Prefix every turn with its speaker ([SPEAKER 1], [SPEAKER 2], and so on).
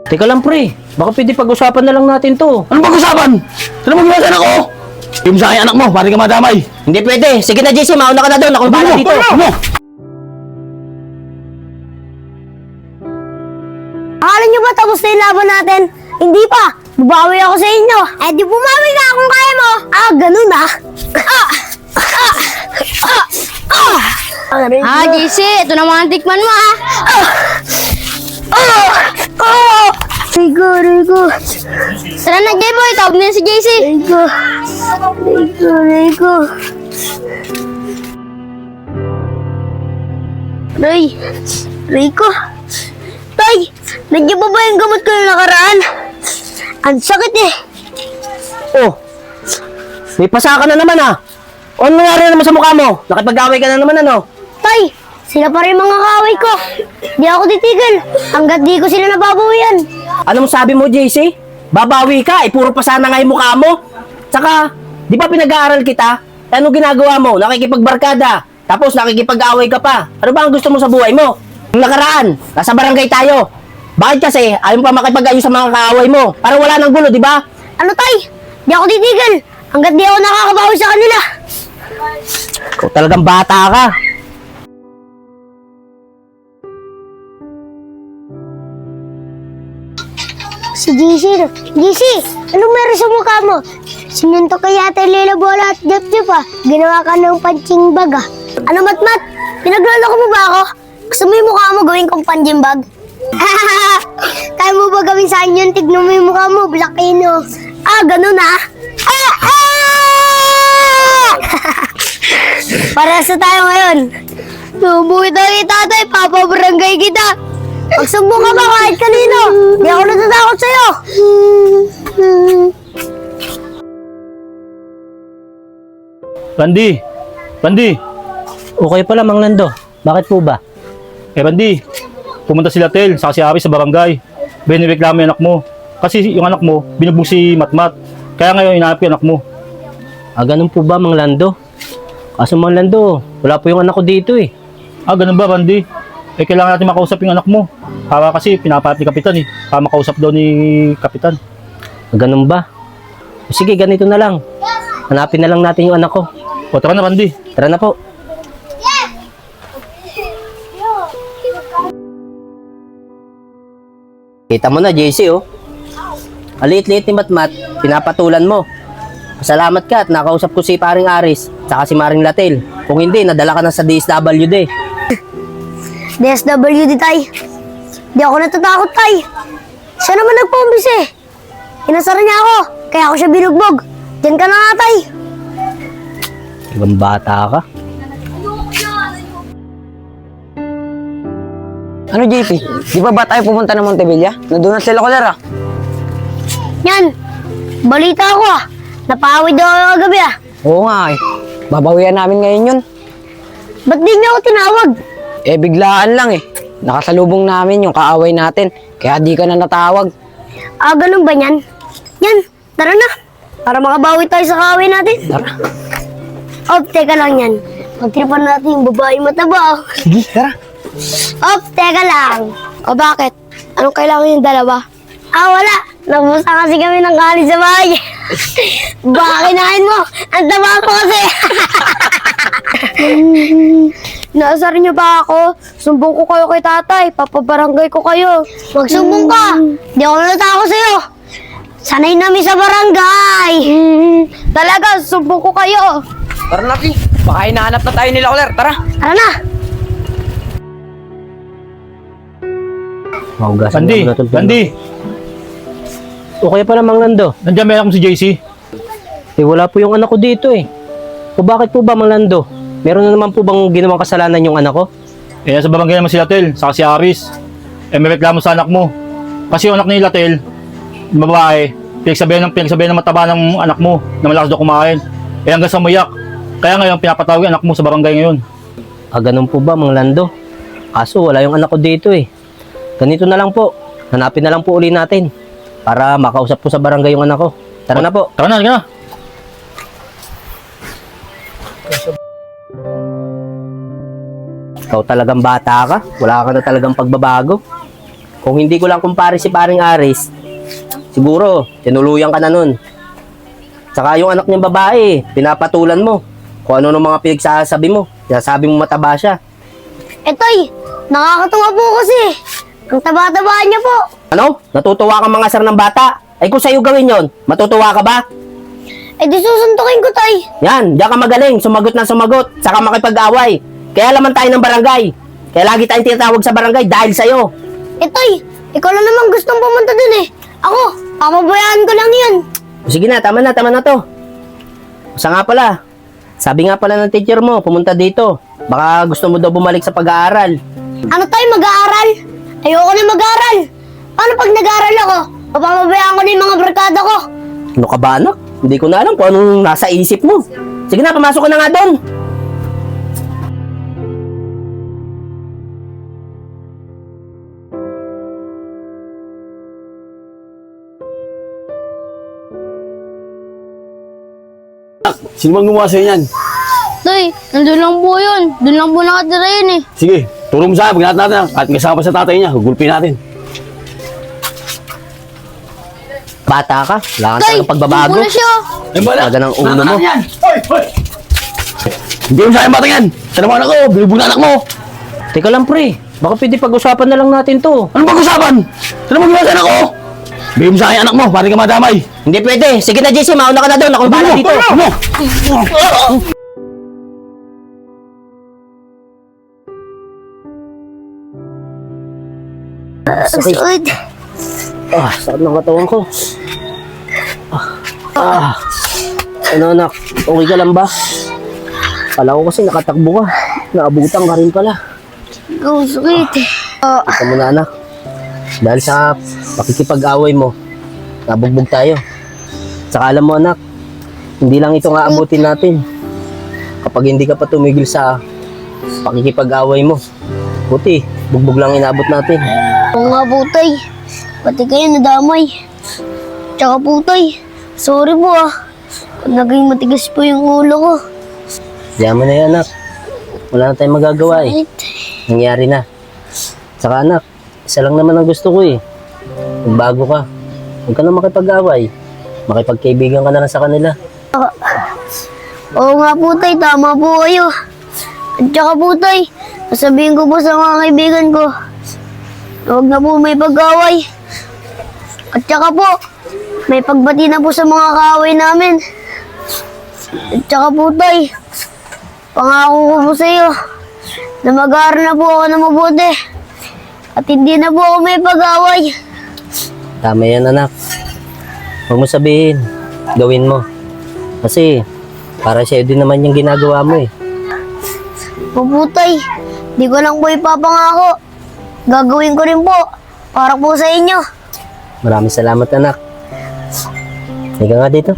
[SPEAKER 1] Teka lang pre, baka pwede pag-usapan na lang natin to.
[SPEAKER 2] Anong pag-usapan? Sino mo ginawa sa anak ko? Yung sa akin anak mo, pare ka madamay.
[SPEAKER 1] Hindi pwede. Sige na JC, mauna ka na doon. Ako
[SPEAKER 2] Ano
[SPEAKER 1] bala
[SPEAKER 2] mo?
[SPEAKER 1] dito.
[SPEAKER 2] Ano?
[SPEAKER 3] Akala nyo ba tapos na yung laban natin? Hindi pa. Babawi ako sa inyo. Eh di bumawi ka kung kaya mo. Ah, ganun ah.
[SPEAKER 4] JC, ito naman ang tikman mo
[SPEAKER 3] Rico, Rico.
[SPEAKER 4] Tara na, J-Boy, tawag na si JC.
[SPEAKER 3] Rico. Rico. Tay, nandiyan pa ba yung gamot ko yung nakaraan? Ang sakit eh.
[SPEAKER 1] Oh, may pasaka na naman ah. O ano nangyari naman sa mukha mo? Nakipag-away ka na naman ano?
[SPEAKER 3] Tay, sila pa rin mga kaaway ko. Di ako titigil hanggat di ko sila nababawian.
[SPEAKER 1] Anong sabi mo JC? Babawi ka, puro pasana nga yung mukha mo. Tsaka, di ba pinag-aaral kita? Ano ginagawa mo? Nakikipagbarkada. Tapos nakikipag-away ka pa. Ano ba ang gusto mo sa buhay mo? Yung nakaraan, nasa barangay tayo. Bakit kasi ayaw mo pa makipag-ayos sa mga kaaway mo? Parang wala nang gulo, di ba?
[SPEAKER 3] Ano tay? Di ako titigil hanggat di ako nakakabawi sa kanila.
[SPEAKER 1] Ikaw talagang bata ka.
[SPEAKER 3] Si JC, JC, anong meron sa mukha mo? Sinuntok ka yata yung Lela Bola at Jeff Jeff ah. Ginawa ka ng punching bag ah. Ano Matmat? Pinagloloko mo ba ako? Gusto mo yung mukha mo gawin kong punching bag? Kaya mo ba gawin sa akin yun? Tignan mo yung mukha mo, Blackino. Ah, ganun ah. Parehas na tayo ngayon. Subuhi tayo kay tatay, papabarangay kita. Magsumbong ka ba kahit kanino? Di ako natatakot sa'yo.
[SPEAKER 2] Randy,
[SPEAKER 1] Okay pala, Mang Lando. Bakit po ba?
[SPEAKER 2] Randy, pumunta sila Tel, saka si Ari sa barangay. Binireklamo yung anak mo. Kasi yung anak mo, binugbog si Matmat. Kaya ngayon, inahanap yung anak mo.
[SPEAKER 1] Ah, ganun po ba, Mang Lando? Kaso Mang Lando, wala po yung anak ko dito eh.
[SPEAKER 2] Ah, ganun ba, Randy? Kailangan natin makausap yung anak mo. Para kasi pinapahat ni Kapitan eh. Para makausap daw ni Kapitan.
[SPEAKER 1] Ah, ganun ba? O sige, ganito na lang. Hanapin na lang natin yung anak ko.
[SPEAKER 2] O, tara na, Randy.
[SPEAKER 1] Tara na po. Kita mo na, JC, oh. Aliit-liit ni Matmat, pinapatulan mo. Salamat ka at nakausap ko si paring Aris, saka si Maring Latel. Kung hindi, nadala ka na sa DSWD.
[SPEAKER 3] DSWD tay. Di ako natatakot tay. Siya naman nagpumbis eh. Inasara niya ako, kaya ako siya binugbog. Diyan ka na nga tay.
[SPEAKER 1] Ibang bata ka.
[SPEAKER 5] Ano JP? Di ba tayo pumunta ng Montevilla? Nandun na sila Colera.
[SPEAKER 3] Yan, balita ako ah. Napawid daw ako kagabi ah.
[SPEAKER 5] Oo nga eh. Babawian namin ngayon yun.
[SPEAKER 3] Ba't di niya ako tinawag?
[SPEAKER 5] Eh biglaan lang eh. Nakasalubong namin yung kaaway natin. Kaya di ka na natawag.
[SPEAKER 3] Ah, ganun ba yan? Yan, tara na. Para makabawi tayo sa kaaway natin.
[SPEAKER 5] Tara.
[SPEAKER 3] Teka lang yan. Pagtripan natin yung babae mataba.
[SPEAKER 5] Sige, tara.
[SPEAKER 3] Teka lang.
[SPEAKER 4] O bakit? Anong kailangan yung dalawa?
[SPEAKER 3] Ah, wala. Nabusa kasi kami ng kanin sa bahay. Baka kinain mo. Ang taba ko kasi.
[SPEAKER 4] Naasar niyo ba ako? Sumbong ko kayo kay tatay. Papabarangay ko kayo.
[SPEAKER 3] Magsumbong ka. Di ako natakot sa'yo. Sanay namin sa barangay.
[SPEAKER 4] Talaga, sumbong ko kayo.
[SPEAKER 5] Tara na, Pi. Baka hinahanap na tayo nila Coler. Tara.
[SPEAKER 3] Tara na.
[SPEAKER 1] Mahugasan
[SPEAKER 2] Randy,
[SPEAKER 1] na ako na
[SPEAKER 2] Randy.
[SPEAKER 1] Okay pala, Mang Lando.
[SPEAKER 2] Nandiyan may anak mo si JC.
[SPEAKER 1] Wala po yung anak ko dito eh. O bakit po ba, Mang Lando? Meron na naman po bang ginawang kasalanan yung anak ko?
[SPEAKER 2] Sa barangay naman si Latel, saka si Aris. May reklamo sa anak mo. Kasi yung anak ni Latel, yung babae, pinagsabihan ng mataba ng anak mo na malakas daw kumain. Hanggang sa umiyak. Kaya ngayon, pinapatawag yung anak mo sa barangay ngayon.
[SPEAKER 1] Ah, ganun po ba, Mang Lando? Kaso wala yung anak ko dito eh. Ganito na lang po. Hanapin na lang po uli natin. Para makausap po sa barangay yung anak ko. Tara na po.
[SPEAKER 2] Tara na, sige na.
[SPEAKER 1] Ikaw talagang bata ka. Wala ka na talagang pagbabago. kung hindi ko lang kumpare si paring Aris, siguro, tinuluyan ka na nun. Saka yung anak niyang babae, pinapatulan mo. Kung ano ng mga pinagsasabi mo. Sinasabi mo mataba siya.
[SPEAKER 3] Toy, nakakatuwa po kasi. Ang taba-tabaan niya po.
[SPEAKER 1] Ano? Natutuwa ka mga asar ng bata? Ay kung sa'yo gawin yon, matutuwa ka ba?
[SPEAKER 3] Di susuntukin ko, Toy.
[SPEAKER 1] Yan, diyan ka magaling. Sumagot na sumagot. Saka makipag-away. Kaya laman tayo ng barangay. Kaya lagi tayong tinatawag sa barangay dahil sa'yo.
[SPEAKER 3] Toy, ikaw lang naman gustong pumunta dun eh. Ako, papabayaan ko lang yan.
[SPEAKER 1] Sige na, tama na to. Sa nga pala, sabi nga pala ng teacher mo, pumunta dito. Baka gusto mo daw bumalik sa pag-aaral.
[SPEAKER 3] Ano tayo, mag-aaral? Ayoko na mag-aaral. Paano pag nag-aaral ako? Papabayaan ko na yung mga barkada ko.
[SPEAKER 1] Ano ka ba, anak? Hindi ko na alam kung anong nasa isip mo. Sige na, pumasok ka na nga doon.
[SPEAKER 6] Sino bang gumawa sa'yo yan?
[SPEAKER 4] Tay, nandun lang po yun. Doon lang po nakatira yun eh.
[SPEAKER 6] Sige, turo mo sa akin, pag natin at kasama sa tatay niya, gugulpin natin.
[SPEAKER 1] Bata ka, wala ka
[SPEAKER 4] Tay,
[SPEAKER 1] ng pagbabago.
[SPEAKER 4] doon po na siya.
[SPEAKER 1] Talaga ng ulo mo.
[SPEAKER 6] Hindi mo sa akin batang yan. Sana mo anak ko, bilibog na anak mo.
[SPEAKER 1] Teka lang pre, baka pwede pag-usapan na lang natin to.
[SPEAKER 6] Anong pag-usapan? Sana mo ginawa sa anak ko? Bilibog mo sa akin anak mo, para ka madamay.
[SPEAKER 1] Hindi pwede. Sige na JC, mauna ka na doon. Ako para dito.
[SPEAKER 6] Ano?
[SPEAKER 1] Sakit. Sakit ng katawan ko. Ano anak, okay ka lang ba? Kala ko kasi nakatakbo ka. Naabutan ka rin pala.
[SPEAKER 3] Ang sakit.
[SPEAKER 1] Ito mo na anak. Dahil sa pakikipag-away mo, nabugbog tayo. Saka alam mo anak, hindi lang ito nga abutin natin. Kapag hindi ka pa tumigil sa pakikipag-away mo, buti, bugbog lang inabot natin.
[SPEAKER 3] Oo nga po, Tay. Pati kayo nadamay. Tsaka po, Tay, sorry po kung naging matigas po yung ulo ko.
[SPEAKER 1] Diyan mo na yan anak. Wala na tayong magagawa eh. Nangyari na. Saka anak, isa lang naman ang gusto ko eh. Magbago ka. Huwag ka na makipag-away. Makipagkaibigan ka na lang sa kanila.
[SPEAKER 3] Oo nga po, Tay, tama po kayo. At tsaka po, Tay, sasabihin ko po sa mga kaibigan ko, huwag na po may pag-away. At tsaka po, may pagbati na po sa mga kaaway namin. At tsaka po, Tay, pangako ko po sa iyo na mag-aaral na po ako na mabuti. At hindi na po ako may pag-away.
[SPEAKER 1] Tama yan anak. Huwag mo sabihin. Gawin mo. Kasi, para sa'yo din naman yung ginagawa mo eh.
[SPEAKER 3] Opo, Tay, di ko lang po ipapangako. Gagawin ko rin po para po sa inyo.
[SPEAKER 1] Maraming salamat anak. Higa nga dito.